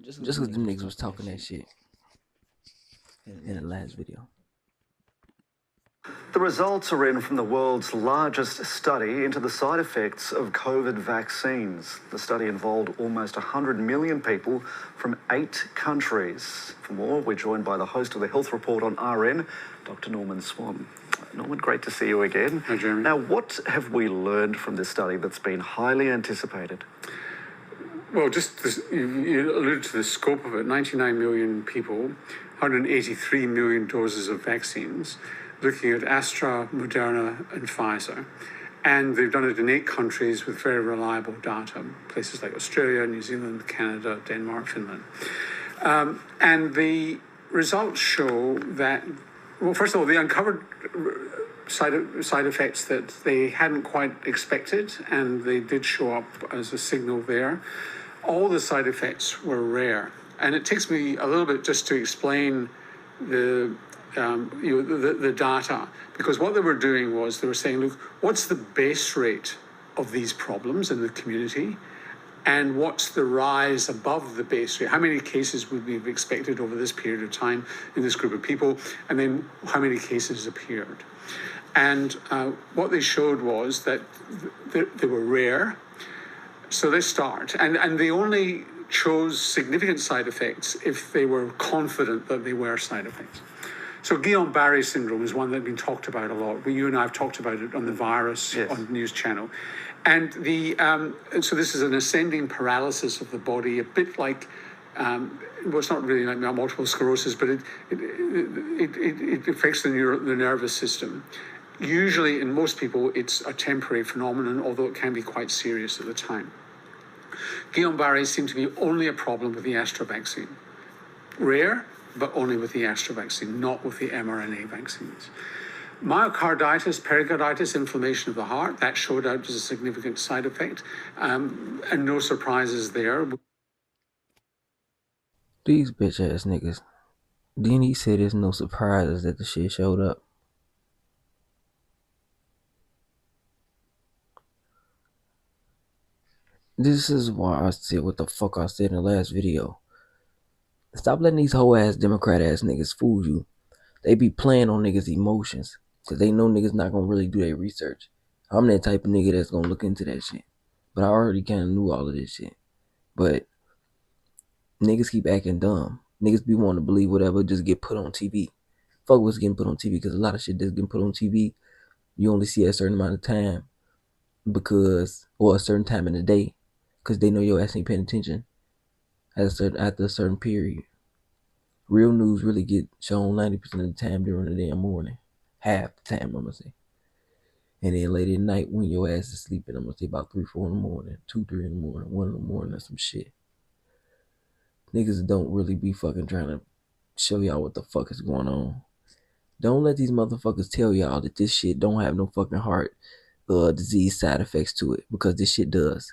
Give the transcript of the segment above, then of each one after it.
Just because them niggas was talking that shit in the last video. The results are in from the world's largest study into the side effects of COVID vaccines. The study involved almost 100 million people from 8 countries. For more, we're joined by the host of the Health Report on RN, Dr. Norman Swan. Norman, great to see you again. Hi, Jeremy. Now, what have we learned from this study that's been highly anticipated? Well, just this, you alluded to the scope of it. 99 million people, 183 million doses of vaccines, looking at Astra, Moderna, and Pfizer. And they've done it in 8 countries with very reliable data, places like Australia, New Zealand, Canada, Denmark, Finland. And the results show that, well, first of all, they uncovered side effects that they hadn't quite expected, and they did show up as a signal there. All the side effects were rare. And it takes me a little bit just to explain the data, because what they were doing was they were saying, look, what's the base rate of these problems in the community, and what's the rise above the base rate? How many cases would we have expected over this period of time in this group of people, and then how many cases appeared? And what they showed was that they were rare. So let's start. And they only chose significant side effects if they were confident that they were side effects. So Guillain-Barré syndrome is one that's been talked about a lot. You and I have talked about it on the virus on the news channel. And so this is an ascending paralysis of the body, a bit like, well, it's not really like multiple sclerosis, but it affects the nervous system. Usually, in most people, it's a temporary phenomenon, although it can be quite serious at the time. Guillain-Barré seemed to be only a problem with the Astra vaccine. Rare, but only with the Astra vaccine, not with the mRNA vaccines. Myocarditis, pericarditis, inflammation of the heart, that showed out as a significant side effect, and no surprises there. These bitch ass niggas. Then he said there's no surprises that the shit showed up. This is why I said what the fuck I said in the last video. Stop letting these hoe ass Democrat ass niggas fool you. They be playing on niggas' emotions, cause they know niggas not gonna really do their research. I'm that type of nigga that's gonna look into that shit. But I already kinda knew all of this shit. But niggas keep acting dumb. Niggas be wanting to believe whatever just get put on TV. Fuck what's getting put on TV, cause a lot of shit that's getting put on TV, you only see at a certain amount of time, or a certain time in the day, cause they know your ass ain't paying attention after a certain period. Real news really get shown 90% of the time during the damn morning. Half the time, I'm gonna say. And then late at night when your ass is sleeping, I'm gonna say about 3, 4 in the morning, 2, 3 in the morning, 1 in the morning, or some shit. Niggas don't really be fucking trying to show y'all what the fuck is going on. Don't let these motherfuckers tell y'all that this shit don't have no fucking heart disease side effects to it, because this shit does.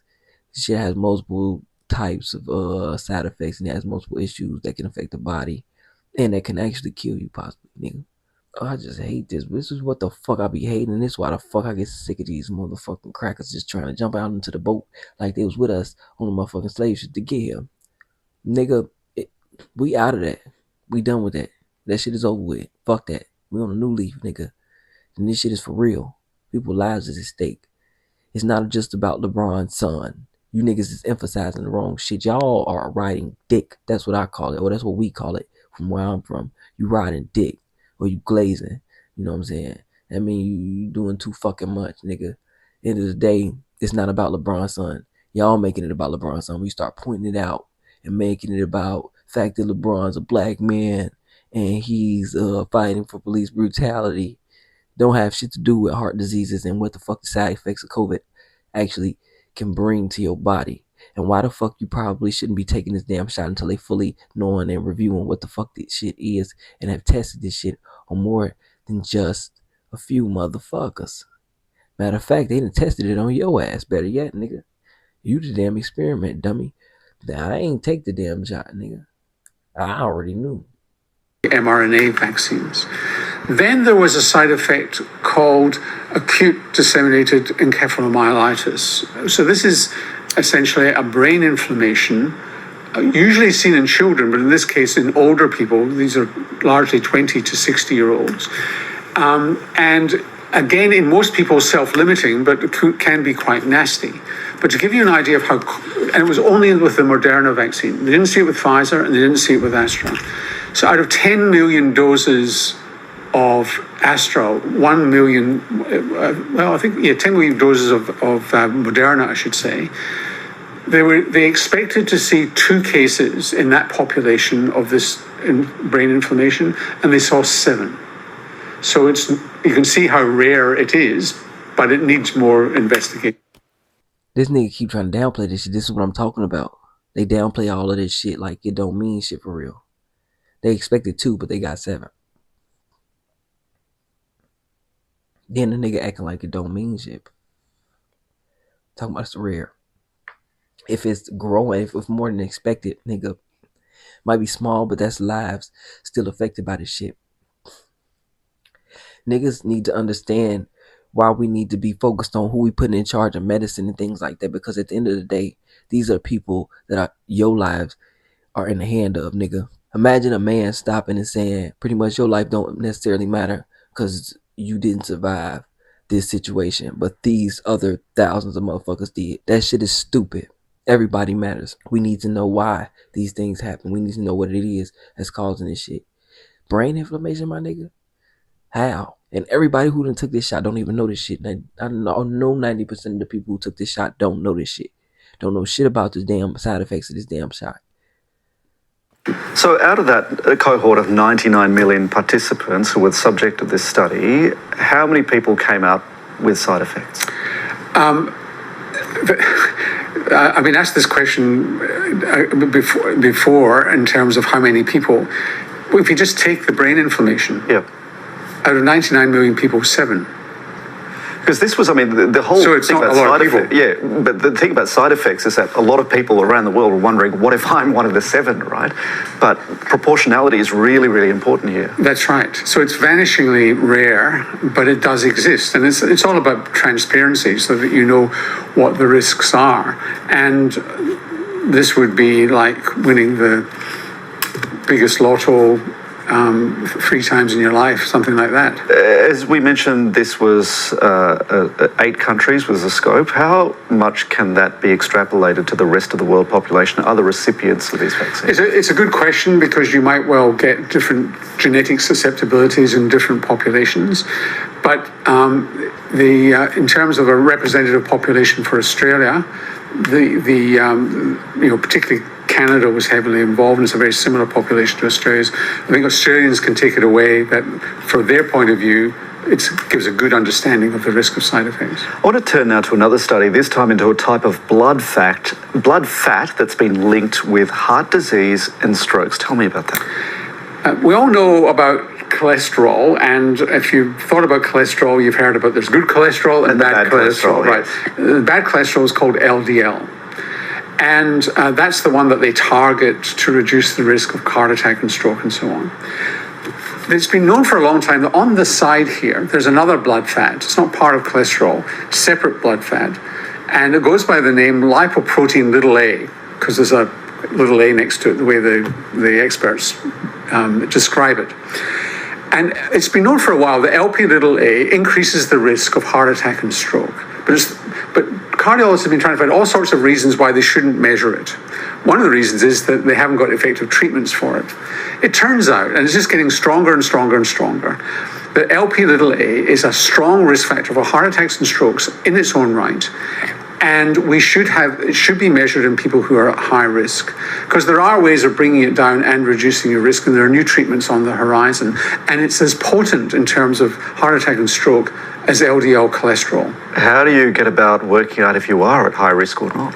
This shit has multiple types of side effects, and it has multiple issues that can affect the body and that can actually kill you possibly, nigga. I just hate this. This is what the fuck I be hating, and this is why the fuck I get sick of these motherfucking crackers just trying to jump out into the boat like they was with us on the motherfucking slave ship to get here. Nigga, we out of that. We done with that. That shit is over with. Fuck that. We on a new leaf, nigga. And this shit is for real. People's lives is at stake. It's not just about LeBron's son. You niggas is emphasizing the wrong shit. Y'all are riding dick. That's what I call it. Or that's what we call it from where I'm from. You riding dick. Or you glazing. You know what I'm saying? That mean you doing too fucking much, nigga. End of the day, it's not about LeBron's son. Y'all making it about LeBron's son. We start pointing it out and making it about the fact that LeBron's a black man and he's fighting for police brutality. Don't have shit to do with heart diseases and what the fuck the side effects of COVID actually can bring to your body. And why the fuck you probably shouldn't be taking this damn shot until they fully knowing and reviewing what the fuck this shit is and have tested this shit on more than just a few motherfuckers. Matter of fact, they done tested it on your ass. Better yet, nigga. You the damn experiment, dummy. I ain't take the damn shot, nigga. I already knew. mRNA vaccines. Then there was a side effect called acute disseminated encephalomyelitis. So this is essentially a brain inflammation usually seen in children, but in this case in older people. These are largely 20 to 60-year-olds. And again, in most people, self-limiting, but can be quite nasty. But to give you an idea of how, and it was only with the Moderna vaccine. They didn't see it with Pfizer, and they didn't see it with Astra. So out of 10 million doses of Astra, 1 million, 10 million doses of Moderna, I should say, they expected to see 2 cases in that population of this brain inflammation, and they saw 7. So you can see how rare it is, but it needs more investigation. This nigga keep trying to downplay this shit. This is what I'm talking about. They downplay all of this shit like it don't mean shit for real. They expected 2, but they got 7. Then the nigga acting like it don't mean shit. Talking about it's rare. If it's growing, if it's more than expected, nigga, might be small, but that's lives still affected by this shit. Niggas need to understand why we need to be focused on who we put in charge of medicine and things like that, because at the end of the day, these are people that are your lives are in the hand of, nigga. Imagine a man stopping and saying pretty much your life don't necessarily matter because you didn't survive this situation, but these other thousands of motherfuckers did. That shit is stupid. Everybody matters. We need to know why these things happen. We need to know what it is that's causing this shit. Brain inflammation, my nigga? How? And everybody who done took this shot don't even know this shit. I know 90% of the people who took this shot don't know this shit. Don't know shit about the damn side effects of this damn shot. So out of that cohort of 99 million participants who were subject of this study, how many people came out with side effects? I've been asked this question before in terms of how many people. If you just take the brain inflammation, out of 99 million people, 7. Because this was, the whole so it's thing not about a lot side of people. effects. Yeah, but the thing about side effects is that a lot of people around the world are wondering, what if I'm one of the 7, right? But proportionality is really, really important here. That's right. So it's vanishingly rare, but it does exist. And it's all about transparency so that you know what the risks are. And this would be like winning the biggest lotto 3 times in your life, something like that. As we mentioned, this was 8 countries was the scope. How much can that be extrapolated to the rest of the world population, other recipients of these vaccines? It's a good question because you might well get different genetic susceptibilities in different populations. But in terms of a representative population for Australia, particularly Canada was heavily involved, and it's a very similar population to Australia's. I think Australians can take it away that, from their point of view, it gives a good understanding of the risk of side effects. I want to turn now to another study, this time into a type of blood fat that's been linked with heart disease and strokes. Tell me about that. We all know about cholesterol, and if you've thought about cholesterol, you've heard about there's good cholesterol and bad cholesterol. Yes. Right. Bad cholesterol is called LDL. And that's the one that they target to reduce the risk of heart attack and stroke and so on. It's been known for a long time that on the side here, there's another blood fat. It's not part of cholesterol, separate blood fat. And it goes by the name lipoprotein little a, because there's a little a next to it, the way the experts describe it. And it's been known for a while that LP little a increases the risk of heart attack and stroke. But cardiologists have been trying to find all sorts of reasons why they shouldn't measure it. One of the reasons is that they haven't got effective treatments for it. It turns out, and it's just getting stronger and stronger and stronger, that LP little a is a strong risk factor for heart attacks and strokes in its own right. And it should be measured in people who are at high risk, because there are ways of bringing it down and reducing your risk, and there are new treatments on the horizon. And it's as potent in terms of heart attack and stroke as LDL cholesterol. How do you get about working out if you are at high risk or not?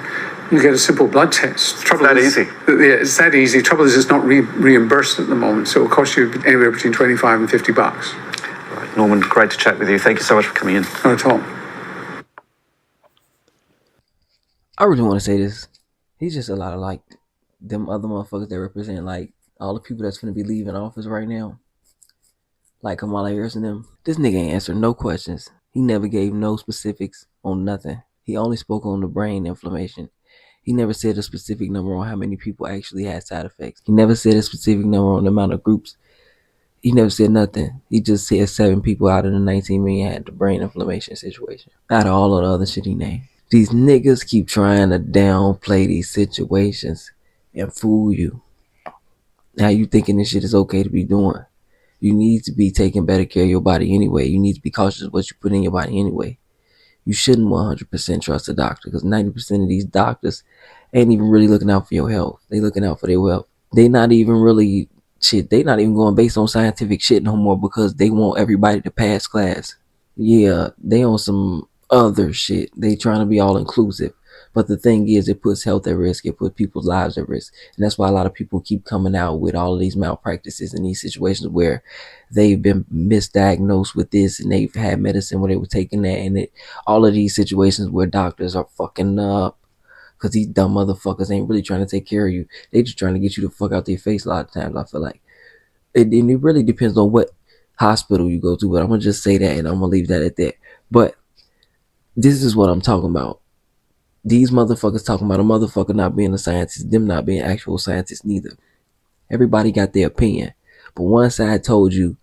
You get a simple blood test. Easy? Yeah, it's that easy. Trouble is, it's not reimbursed at the moment, so it'll cost you anywhere between $25 and $50. Right. Norman, great to chat with you. Thank you so much for coming in. Not at all. I really want to say this. He's just a lot of like them other motherfuckers that represent like all the people that's gonna be leaving office right now. Like Kamala Harris and them. This nigga ain't answered no questions. He never gave no specifics on nothing. He only spoke on the brain inflammation. He never said a specific number on how many people actually had side effects. He never said a specific number on the amount of groups. He never said nothing. He just said 7 people out of the 19 million had the brain inflammation situation. Out of all of the other shit he named. These niggas keep trying to downplay these situations and fool you. Now you thinking this shit is okay to be doing. You need to be taking better care of your body anyway. You need to be cautious of what you put in your body anyway. You shouldn't 100% trust a doctor because 90% of these doctors ain't even really looking out for your health. They looking out for their wealth. They not even really shit. They not even going based on scientific shit no more because they want everybody to pass class. Yeah, they on some other shit. They trying to be all inclusive. But the thing is, it puts health at risk. It puts people's lives at risk. And that's why a lot of people keep coming out with all of these malpractices and these situations where they've been misdiagnosed with this and they've had medicine where they were taking that. And all of these situations where doctors are fucking up because these dumb motherfuckers ain't really trying to take care of you. They just trying to get you the fuck out their face a lot of times, I feel like. And it really depends on what hospital you go to, but I'm going to just say that and I'm going to leave that at that. But this is what I'm talking about. These motherfuckers talking about a motherfucker not being a scientist, them not being actual scientists neither. Everybody got their opinion. But one side told you,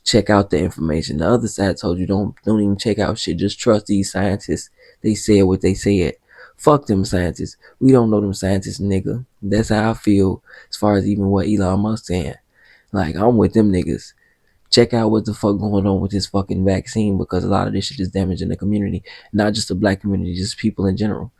check out the information. The other side told you, don't even check out shit. Just trust these scientists. They said what they said. Fuck them scientists. We don't know them scientists, nigga. That's how I feel as far as even what Elon Musk saying. Like, I'm with them niggas. Check out what the fuck going on with this fucking vaccine because a lot of this shit is damaging the community. Not just the black community, just people in general.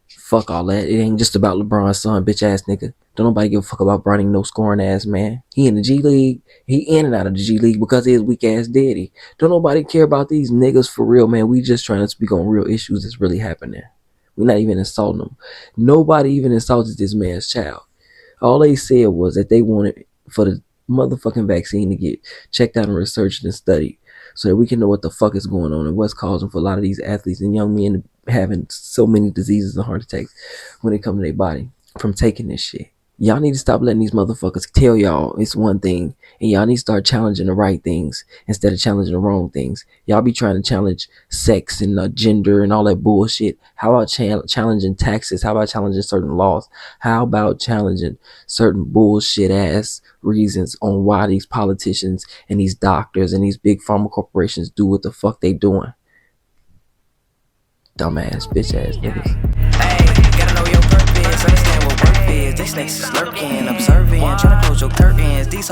Fuck all that. It ain't just about LeBron's son, bitch ass nigga. Don't nobody give a fuck about Bronny, no scoring ass man. He in the G League. He in and out of the G League because of his weak ass daddy. Don't nobody care about these niggas for real, man. We just trying to speak on real issues that's really happening. We're not even insulting them. Nobody even insulted this man's child. All they said was that they wanted for the motherfucking vaccine to get checked out and researched and studied so that we can know what the fuck is going on and what's causing for a lot of these athletes and young men having so many diseases and heart attacks when it comes to their body from taking this shit. Y'all need to stop letting these motherfuckers tell y'all it's one thing and y'all need to start challenging the right things instead of challenging the wrong things. Y'all be trying to challenge sex and gender and all that bullshit. How about challenging taxes? How about challenging certain laws? How about challenging certain bullshit ass reasons on why these politicians and these doctors and these big pharma corporations do what the fuck they doing? Dumbass, bitch ass niggas. Hey, gotta know your purpose, understand what work is. These snakes is lurking, observing, trying to close your curtains. These